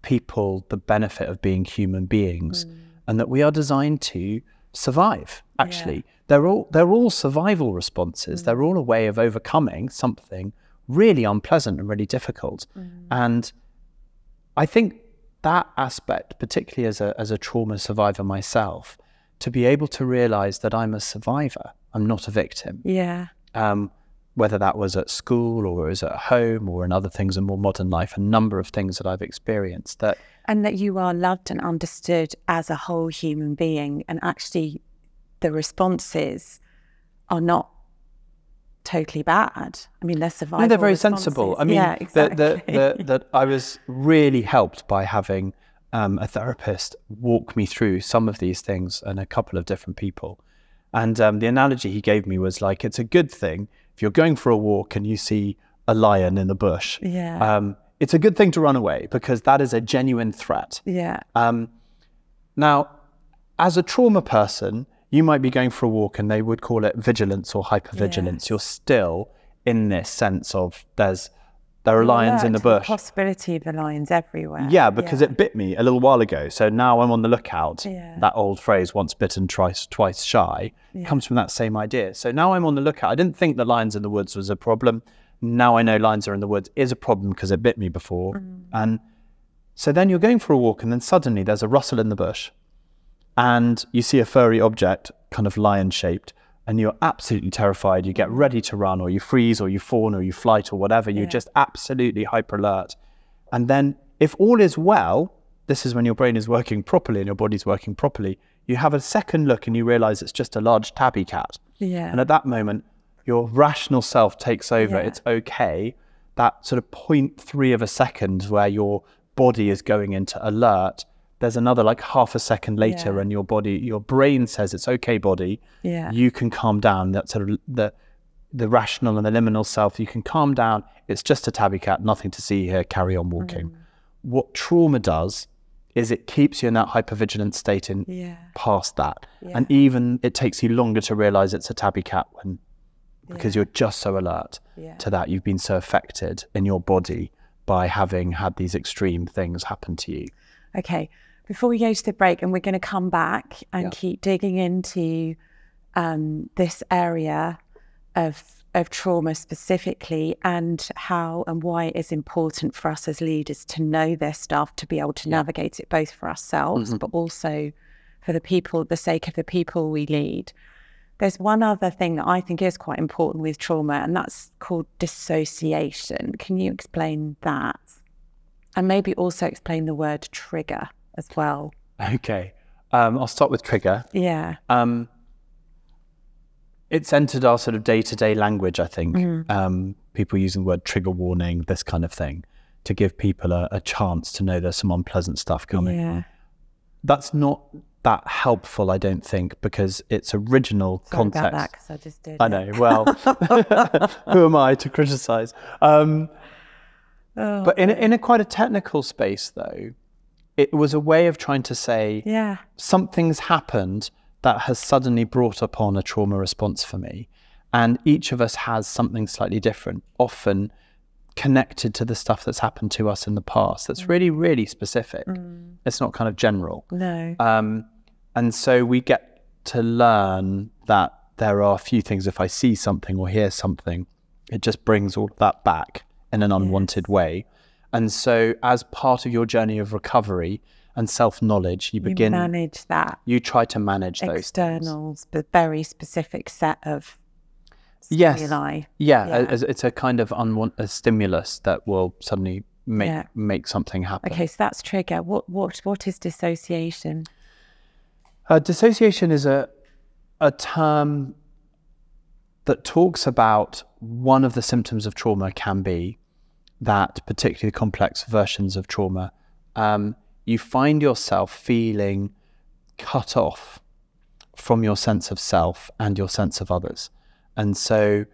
Speaker 1: people the benefit of being human beings and that we are designed to survive, actually. Yeah. They're all survival responses. They're all a way of overcoming something really unpleasant and really difficult. And I think that aspect, particularly as a trauma survivor myself, to be able to realize that I'm a survivor, I'm not a victim.
Speaker 2: Yeah.
Speaker 1: Whether that was at school or was at home or in other things in more modern life, a number of things that I've experienced.
Speaker 2: And that you are loved and understood as a whole human being, and actually the responses are not totally bad. I mean, they're survival.
Speaker 1: No, they're very
Speaker 2: responses.
Speaker 1: Sensible. I mean,
Speaker 2: exactly.
Speaker 1: that I was really helped by having a therapist walk me through some of these things and a couple of different people. And the analogy he gave me was like, it's a good thing if you're going for a walk and you see a lion in the bush.
Speaker 2: Yeah.
Speaker 1: It's a good thing to run away because that is a genuine threat.
Speaker 2: Yeah.
Speaker 1: Now, as a trauma person, you might be going for a walk and they would call it vigilance or hypervigilance. Yes. You're still in this sense of there are lions in the bush.
Speaker 2: The possibility of the lions everywhere.
Speaker 1: Yeah, because it bit me a little while ago. So now I'm on the lookout. Yeah. That old phrase, once bitten, twice shy, comes from that same idea. So now I'm on the lookout. I didn't think that lions in the woods was a problem. Now I know lions are in the woods is a problem because it bit me before. And so then you're going for a walk and then suddenly there's a rustle in the bush and you see a furry object, kind of lion-shaped, and you're absolutely terrified. You get ready to run, or you freeze, or you fawn, or you flight, or whatever. You're just absolutely hyper alert. And then if all is well, this is when your brain is working properly and your body's working properly, you have a second look and you realize it's just a large tabby cat. Yeah. And at that moment, your rational self takes over. Yeah. It's okay. That sort of 0.3 of a second where your body is going into alert, there's another like half a second later and your brain says, it's okay, body. Yeah. You can calm down. That's sort of the rational and the liminal self. You can calm down. It's just a tabby cat, nothing to see here, carry on walking. What trauma does is it keeps you in that hypervigilant state past that. Yeah. And even it takes you longer to realize it's a tabby cat because you're just so alert to that. You've been so affected in your body by having had these extreme things happen to you.
Speaker 2: Okay. Before we go to the break, and we're going to come back and keep digging into this area of trauma specifically, and how and why it is important for us as leaders to know this stuff, to be able to navigate it both for ourselves, but also for the sake of the people we lead. There's one other thing that I think is quite important with trauma, and that's called dissociation. Can you explain that? And maybe also explain the word trigger as well.
Speaker 1: Okay. I'll start with trigger.
Speaker 2: Yeah.
Speaker 1: It's entered our sort of day-to-day language, I think. People using the word trigger warning, this kind of thing, to give people a chance to know there's some unpleasant stuff coming. Yeah. That's not that helpful, I don't think, because its original context. Sorry about that, because I just did. I know. Well, who am I to criticize? But in a quite a technical space, though, it was a way of trying to say, something's happened that has suddenly brought upon a trauma response for me. And each of us has something slightly different, often connected to the stuff that's happened to us in the past. That's really, really specific. It's not kind of general.
Speaker 2: No.
Speaker 1: And so we get to learn that there are a few things, if I see something or hear something, it just brings all of that back in an unwanted way. And so as part of your journey of recovery and self-knowledge, you
Speaker 2: manage that.
Speaker 1: You try to manage those
Speaker 2: externals, but very specific set of stimuli.
Speaker 1: It's a kind of unwanted stimulus that will suddenly make something happen.
Speaker 2: Okay, so that's trigger. What is dissociation?
Speaker 1: Dissociation is a term that talks about one of the symptoms of trauma can be that, particularly complex versions of trauma, you find yourself feeling cut off from your sense of self and your sense of others. And so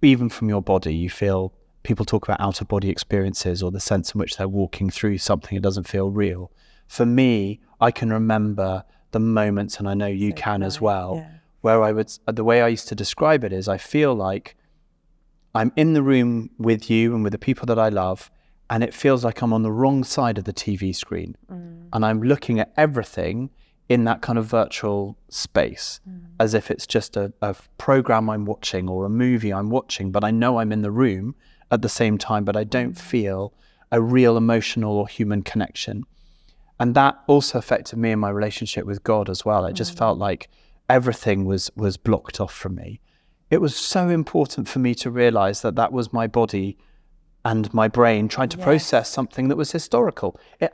Speaker 1: even from your body, you feel, people talk about out-of-body experiences or the sense in which they're walking through something that doesn't feel real. For me, I can remember the moments, and I know you can as well, where the way I used to describe it is I feel like I'm in the room with you and with the people that I love, and it feels like I'm on the wrong side of the TV screen. And I'm looking at everything in that kind of virtual space, as if it's just a program I'm watching or a movie I'm watching, but I know I'm in the room at the same time, but I don't feel a real emotional or human connection. And that also affected me in my relationship with God as well. It just felt like everything was blocked off from me. It was so important for me to realize that that was my body and my brain trying to process something that was historical. It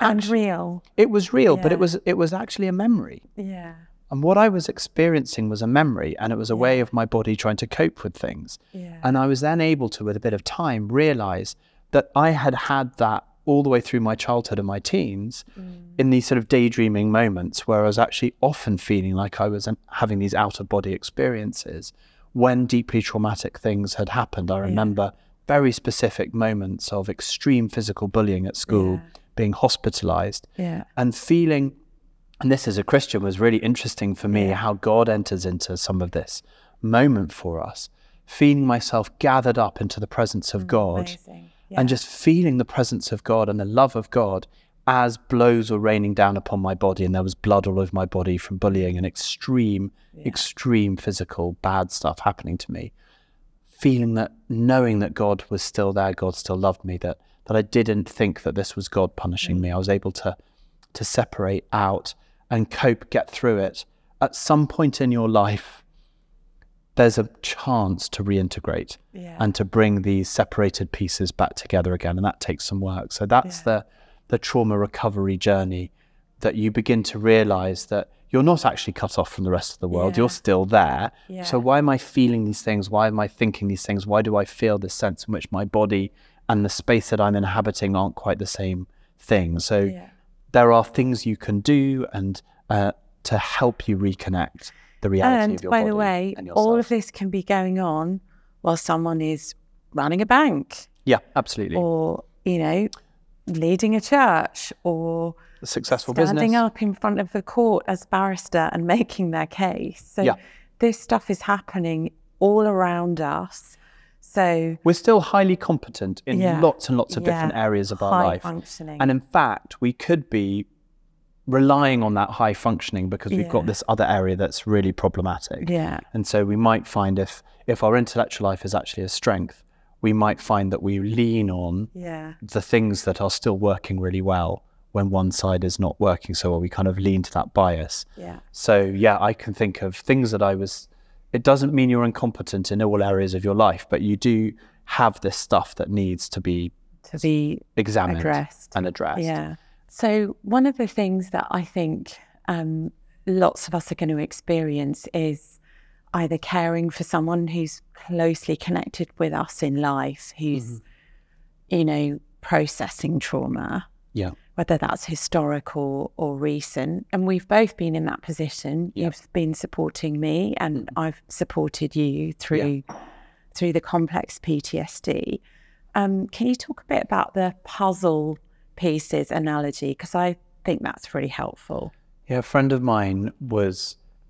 Speaker 1: was real, but it was actually a memory. And what I was experiencing was a memory, and it was a way of my body trying to cope with things. And I was then able to, with a bit of time, realize that I had had that all the way through my childhood and my teens in these sort of daydreaming moments where I was actually often feeling like I was having these out-of-body experiences when deeply traumatic things had happened. I remember very specific moments of extreme physical bullying at school, being hospitalized, and feeling, and this as a Christian was really interesting for me, how God enters into some of this moment for us, feeling myself gathered up into the presence of God, and just feeling the presence of God and the love of God as blows were raining down upon my body, and there was blood all over my body from bullying and extreme physical bad stuff happening to me. Feeling that, knowing that God was still there, God still loved me, that I didn't think that this was God punishing me. I was able to separate out and cope, get through it. At some point in your life, there's a chance to reintegrate and to bring these separated pieces back together again, and that takes some work. So that's the trauma recovery journey, that you begin to realize that you're not actually cut off from the rest of the world. You're still there. So why am I feeling these things? Why am I thinking these things? Why do I feel this sense in which my body and the space that I'm inhabiting aren't quite the same thing? So there are things you can do and to help you reconnect the reality of your body.
Speaker 2: And by the way, all of this can be going on while someone is running a bank.
Speaker 1: Yeah, absolutely.
Speaker 2: Or, leading a church, or
Speaker 1: a successful
Speaker 2: standing
Speaker 1: business,
Speaker 2: up in front of the court as barrister and making their case. So this stuff is happening all around us. So
Speaker 1: we're still highly competent in lots and lots of different areas of our life.
Speaker 2: Functioning.
Speaker 1: And in fact, we could be relying on that high functioning because we've got this other area that's really problematic. And so we might find if our intellectual life is actually a strength, we might find that we lean on the things that are still working really well when one side is not working so well. We kind of lean to that bias. So I can think of things that it doesn't mean you're incompetent in all areas of your life, but you do have this stuff that needs to be examined and addressed.
Speaker 2: So one of the things that I think lots of us are going to experience is either caring for someone who's closely connected with us in life, who's, processing trauma, whether that's historical or recent. And we've both been in that position. You've been supporting me and I've supported you through the complex PTSD. Can you talk a bit about the puzzle pieces analogy? Because I think that's really helpful.
Speaker 1: A friend of mine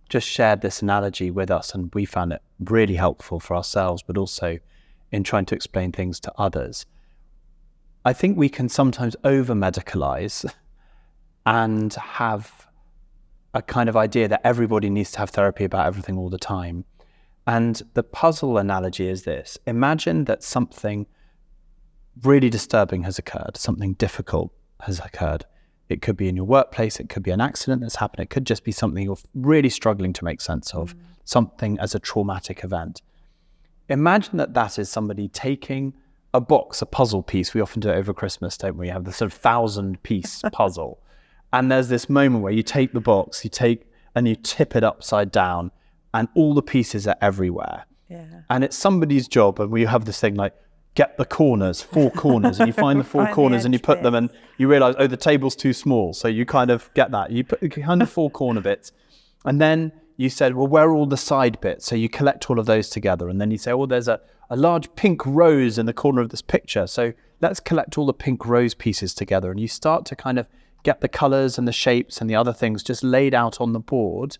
Speaker 1: just shared this analogy with us, and we found it really helpful for ourselves, but also in trying to explain things to others. I think we can sometimes over-medicalize and have a kind of idea that everybody needs to have therapy about everything all the time. And the puzzle analogy is this. Imagine that something really disturbing has occurred, something difficult has occurred. It could be in your workplace, it could be an accident that's happened, it could just be something you're really struggling to make sense of, something as a traumatic event. Imagine that that is somebody taking a box, a puzzle piece. We often do it over Christmas, don't we? We have the sort of 1,000-piece puzzle. And there's this moment where you take the box, you tip it upside down, and all the pieces are everywhere. Yeah. And it's somebody's job, and we have this thing like, get the corners, 4 corners, and you find the 4 corners and you put them, and you realize, oh, the table's too small. So you kind of get that. You put kind of 4 corner bits. And then you said, well, where are all the side bits? So you collect all of those together. And then you say, well, there's a large pink rose in the corner of this picture. So let's collect all the pink rose pieces together. And you start to kind of get the colors and the shapes and the other things just laid out on the board.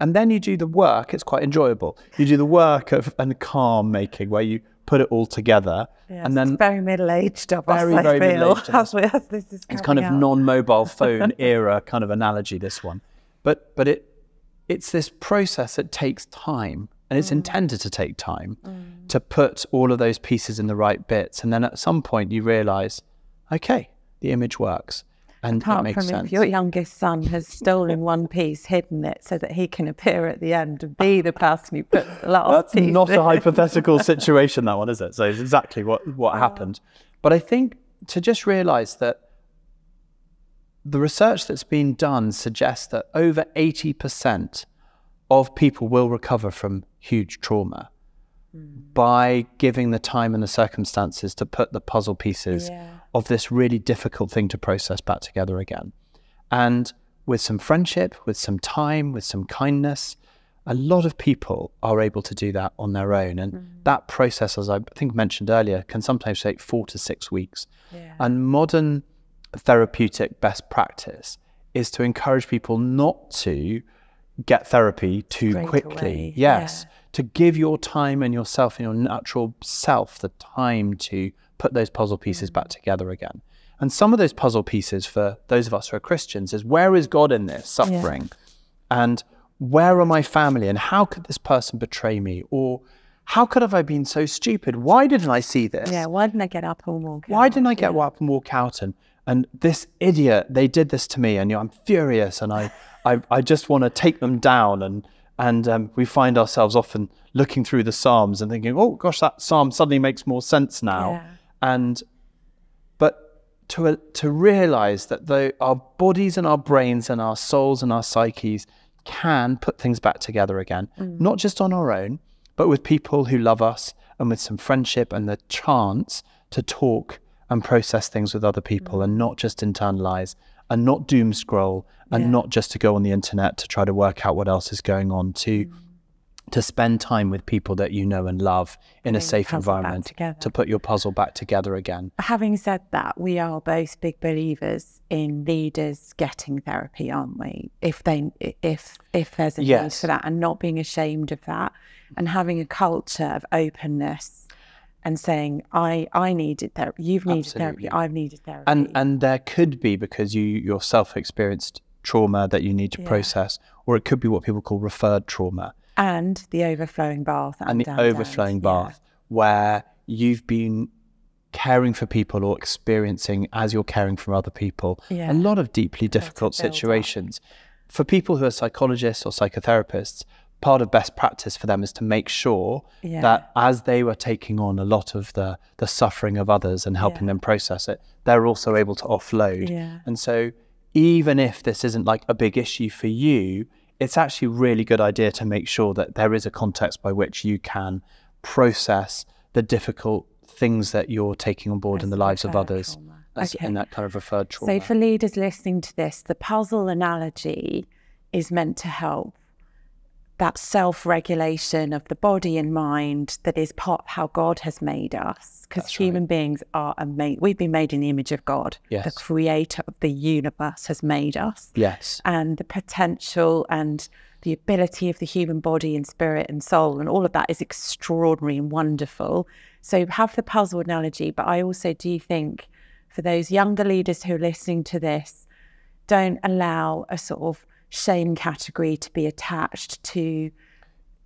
Speaker 1: And then you do the work. It's quite enjoyable. You do the work of calm making, where you put it all together.
Speaker 2: Yes,
Speaker 1: and then
Speaker 2: it's very middle-aged of us,
Speaker 1: very middle-aged.
Speaker 2: This is
Speaker 1: it's kind of non-mobile phone era kind of analogy, this one. But it's this process that takes time, and it's intended to take time to put all of those pieces in the right bits. And then at some point you realize, okay, the image works. And
Speaker 2: apart
Speaker 1: it makes
Speaker 2: from
Speaker 1: sense.
Speaker 2: If your youngest son has stolen one piece, hidden it so that he can appear at the end and be the person who puts the last piece
Speaker 1: That's not
Speaker 2: in.
Speaker 1: a hypothetical situation, that one, is it? So it's exactly what happened. But I think to just realize that the research that's been done suggests that over 80% of people will recover from huge trauma by giving the time and the circumstances to put the puzzle pieces of this really difficult thing to process back together again. And with some friendship, with some time, with some kindness, a lot of people are able to do that on their own. And that process, as I think mentioned earlier, can sometimes take 4 to 6 weeks. And modern therapeutic best practice is to encourage people not to get therapy too
Speaker 2: Straight
Speaker 1: quickly.
Speaker 2: away.
Speaker 1: Yes. To give your time and yourself and your natural self the time to put those puzzle pieces back together again. And some of those puzzle pieces for those of us who are Christians is, where is God in this suffering? And where are my family? And how could this person betray me? Or how could have I been so stupid? Why didn't I see this?
Speaker 2: Yeah, why didn't I get up and walk out?
Speaker 1: Why didn't I get up and walk out? And this idiot, they did this to me, and I'm furious, and I just want to take them down. And we find ourselves often looking through the Psalms and thinking, oh gosh, that Psalm suddenly makes more sense now. But to realize that our bodies and our brains and our souls and our psyches can put things back together again, not just on our own, but with people who love us, and with some friendship and the chance to talk and process things with other people, and not just internalize, and not doom scroll, and not just to go on the internet to try to work out what else is going on, to spend time with people that you know and love in a safe environment, to put your puzzle back together again.
Speaker 2: Having said that, we are both big believers in leaders getting therapy, aren't we? If there's a need for that, and not being ashamed of that, and having a culture of openness and saying, I needed therapy, you've needed therapy, I've needed therapy.
Speaker 1: And there could be, because you yourself experienced trauma that you need to process, or it could be what people call referred trauma.
Speaker 2: And the overflowing bath.
Speaker 1: Bath, where you've been caring for people, or experiencing, as you're caring for other people, a lot of deeply difficult situations. For people who are psychologists or psychotherapists, part of best practice for them is to make sure that as they were taking on a lot of the suffering of others and helping them process it, they're also able to offload. And so even if this isn't like a big issue for you, it's actually a really good idea to make sure that there is a context by which you can process the difficult things that you're taking on board in the lives of others, in that kind of referred trauma.
Speaker 2: So for leaders listening to this, the puzzle analogy is meant to help that self-regulation of the body and mind that is part of how God has made us. Because human beings are amazing. We've been made in the image of God. The creator of the universe has made us. And the potential and the ability of the human body and spirit and soul and all of that is extraordinary and wonderful. So have the puzzle analogy. But I also do think for those younger leaders who are listening to this, don't allow a sort of shame category to be attached to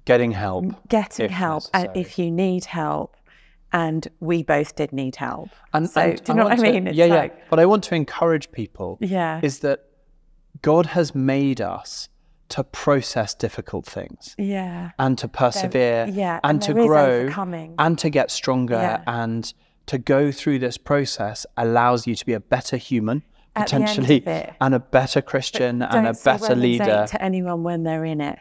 Speaker 1: getting help.
Speaker 2: Getting help if you need help. And we both did need help.
Speaker 1: And
Speaker 2: so, do you know what I mean?
Speaker 1: It's But I want to encourage people is that God has made us to process difficult things. And to persevere. And to grow. And to get stronger. And to go through this process allows you to be a better human, potentially, and a better Christian and a better leader.
Speaker 2: Don't say to anyone when they're in it.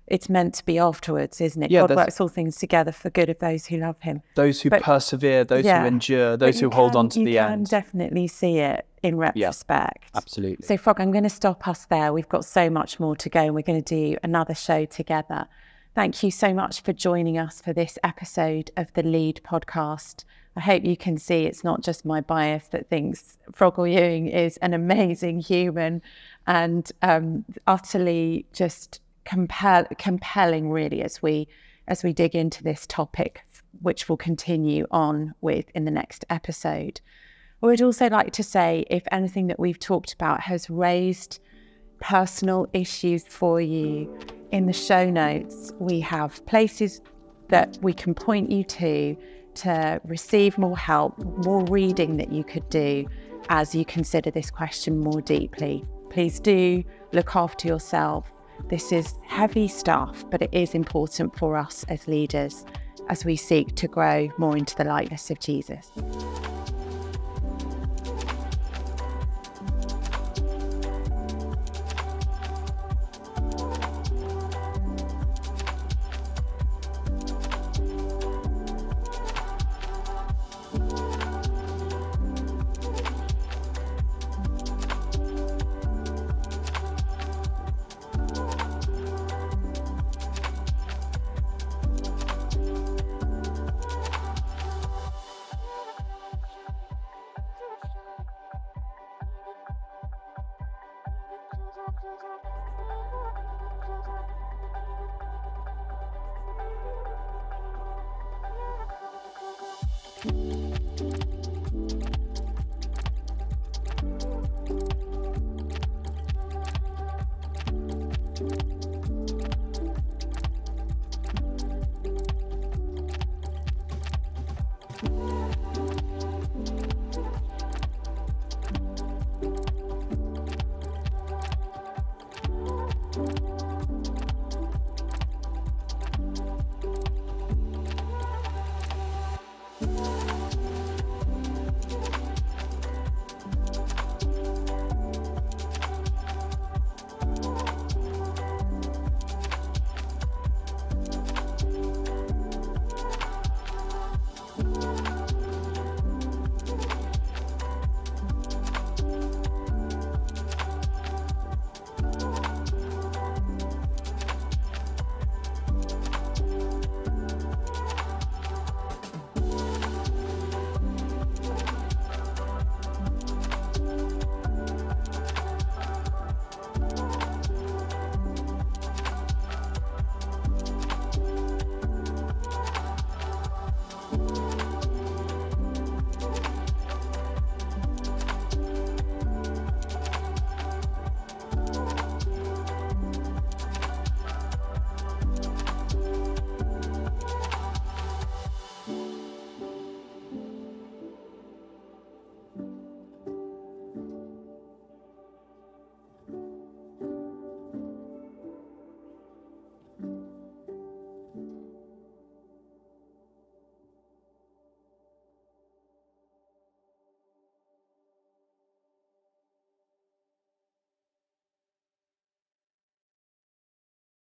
Speaker 2: It's meant to be afterwards, isn't it? God works all things together for good of those who love him.
Speaker 1: Those who persevere, those who endure, those who hold on to the end.
Speaker 2: You can definitely see it in retrospect.
Speaker 1: Absolutely.
Speaker 2: So Frog, I'm going to stop us there. We've got so much more to go and we're going to do another show together. Thank you so much for joining us for this episode of the Lead podcast. I hope you can see it's not just my bias that thinks Frog Orr-Ewing is an amazing human and utterly just compelling really as we dig into this topic, which we'll continue on with in the next episode. I would also like to say, if anything that we've talked about has raised personal issues for you, in the show notes we have places that we can point you to receive more help, more reading that you could do as you consider this question more deeply. Please do look after yourself. This is heavy stuff, but it is important for us as leaders as we seek to grow more into the likeness of Jesus.